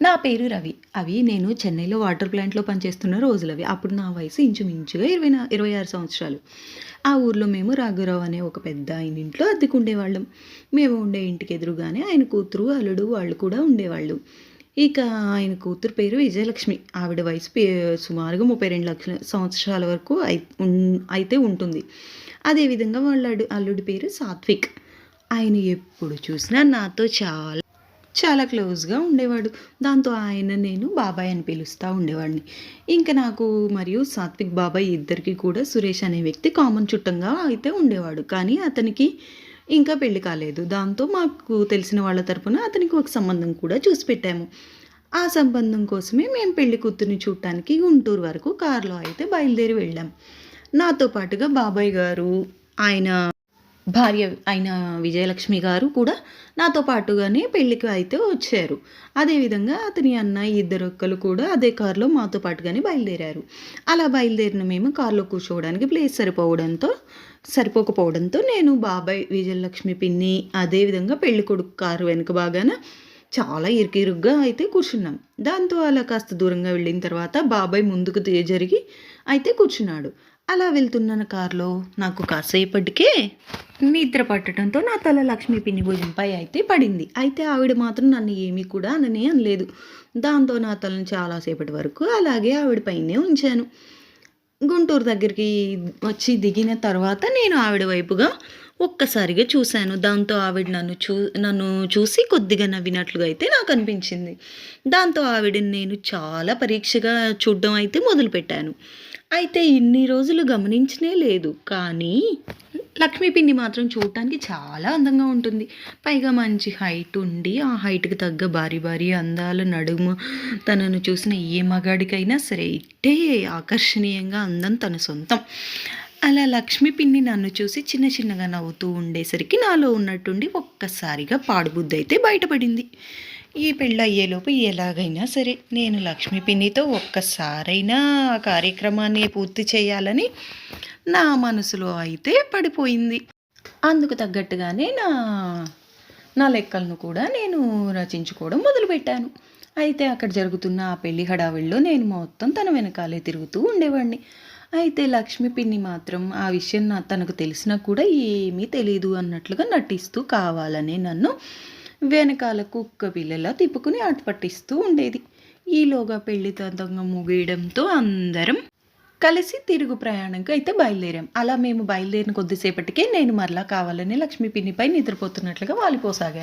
నా పేరు రవి. నేను చెన్నైలో వాటర్ ప్లాంట్‌లో పనిచేస్తున్న రోజులవి. అప్పుడు నా వయసు ఇంచుమించుగా 26 సంవత్సరాలు. ఆ ఊర్లో మేము రాఘవరావు అనే ఒక పెద్దాయన ఇంట్లో అద్దెకుండేవాళ్ళం. మేము ఉండే ఇంటికి ఎదురుగానే ఆయన కూతురు, అల్లుడు వాళ్ళు కూడా ఉండేవాళ్ళు. ఇక ఆయన కూతురు పేరు విజయలక్ష్మి. ఆవిడ వయసు సుమారుగా 32 సంవత్సరాల వరకు అయితే ఉంటుంది. అదేవిధంగా వాళ్ళ అల్లుడి పేరు సాత్విక్. ఆయన ఎప్పుడు చూసినా నాతో చాలా చాలా క్లోజ్‌గా ఉండేవాడు. దాంతో నేను బాబాయ్ అని పిలుస్తా ఉండేవాడిని. ఇంక నాకు మరియు సాత్విక్ బాబాయ్ ఇద్దరికీ కూడా సురేష్ అనే వ్యక్తి కామన్ చుట్టంగా అయితే ఉండేవాడు. కానీ అతనికి ఇంకా పెళ్లి కాలేదు. దాంతో మాకు తెలిసిన వాళ్ళ తరపున అతనికి ఒక సంబంధం కూడా చూసి పెట్టాము. ఆ సంబంధం కోసమే మేము పెళ్లి కూతుర్ని చూడటానికి గుంటూరు వరకు కారులో అయితే బయలుదేరి వెళ్ళాం. నాతో పాటుగా బాబాయ్ గారు, ఆయన భార్య అయిన విజయలక్ష్మి గారు కూడా నాతో పాటుగానే పెళ్ళికి అయితే వచ్చారు. అదేవిధంగా అతని అన్నయ్య ఇద్దరొక్కలు కూడా అదే కారులో మాతో పాటుగానే బయలుదేరారు. అలా బయలుదేరిన మేము కారులో కూర్చోవడానికి ప్లేస్ సరిపోకపోవడంతో నేను బాబాయ్, విజయలక్ష్మి పిన్ని, అదేవిధంగా పెళ్ళికొడుకు కారు వెనుక భాగాన చాలా ఇరుగ్గా అయితే కూర్చున్నాం. దాంతో అలా కాస్త దూరంగా వెళ్ళిన తర్వాత బాబాయ్ ముందుకు జరిగి అయితే కూర్చున్నాడు. అలా వెళ్తున్న కారులో నాకు కాసేపటికే నిద్ర పట్టడంతో నా తల లక్ష్మి పిన్ని భుజంపై అయితే పడింది. అయితే ఆవిడ మాత్రం నన్ను ఏమీ కూడా అనలేదు. దాంతో నా తలను చాలాసేపటి వరకు అలాగే ఆవిడ పైనే ఉంచాను. గుంటూరు దగ్గరికి వచ్చి దిగిన తర్వాత నేను ఆవిడ వైపుగా ఒక్కసారిగా చూశాను. దాంతో ఆవిడ నన్ను చూసి కొద్దిగా నవ్వినట్లుగా అయితే నాకు అనిపించింది. దాంతో ఆవిడని నేను చాలా పరీక్షగా చూడడం అయితే మొదలుపెట్టాను. అయితే ఇన్ని రోజులు గమనించనే లేదు. కానీ లక్ష్మీ పిన్ని మాత్రం చూడటానికి చాలా అందంగా ఉంటుంది. పైగా మంచి హైట్ ఉండి ఆ హైట్కి తగ్గ భారీ అందాల నడుము తనను చూసిన ఏ మగాడికైనా సరే ఇట్టే ఆకర్షణీయంగా అందం తన సొంతం. అలా లక్ష్మీ పిన్ని నన్ను చూసి చిన్నగా నవ్వుతూ ఉండేసరికి నాలో ఉన్నట్టుండి ఒక్కసారిగా పాడుబుద్ధి అయితే బయటపడింది. ఈ పెళ్ళి అయ్యేలోపు ఎలాగైనా సరే నేను లక్ష్మీ పిన్నితో ఒక్కసారైనా ఆ కార్యక్రమాన్ని పూర్తి చేయాలని నా మనసులో అయితే పడిపోయింది. అందుకు తగ్గట్టుగానే నా లెక్కలను కూడా నేను రచించుకోవడం మొదలుపెట్టాను. అయితే అక్కడ జరుగుతున్న ఆ పెళ్లి హడావిడిలో నేను మొత్తం తన వెనకాలే తిరుగుతూ ఉండేవాడిని. అయితే లక్ష్మీ పిన్ని మాత్రం ఆ విషయం తనకు తెలిసినా కూడా ఏమీ తెలియదు అన్నట్లుగా నటిస్తూ కావాలని నన్ను వెనకాల కుక్క పిల్లలా తిప్పుకుని ఆట పట్టిస్తూ ఉండేది. ఈలోగా పెళ్లి తతంగం ముగియడంతో అందరం కలిసి తిరుగు ప్రయాణంకి అయితే బయలుదేరాం. అలా మేము బయలుదేరిన కొద్దిసేపటికే నేను మరలా కావాలని లక్ష్మీ పిన్నిపై నిద్రపోతున్నట్లుగా వాలిపోసాగాను.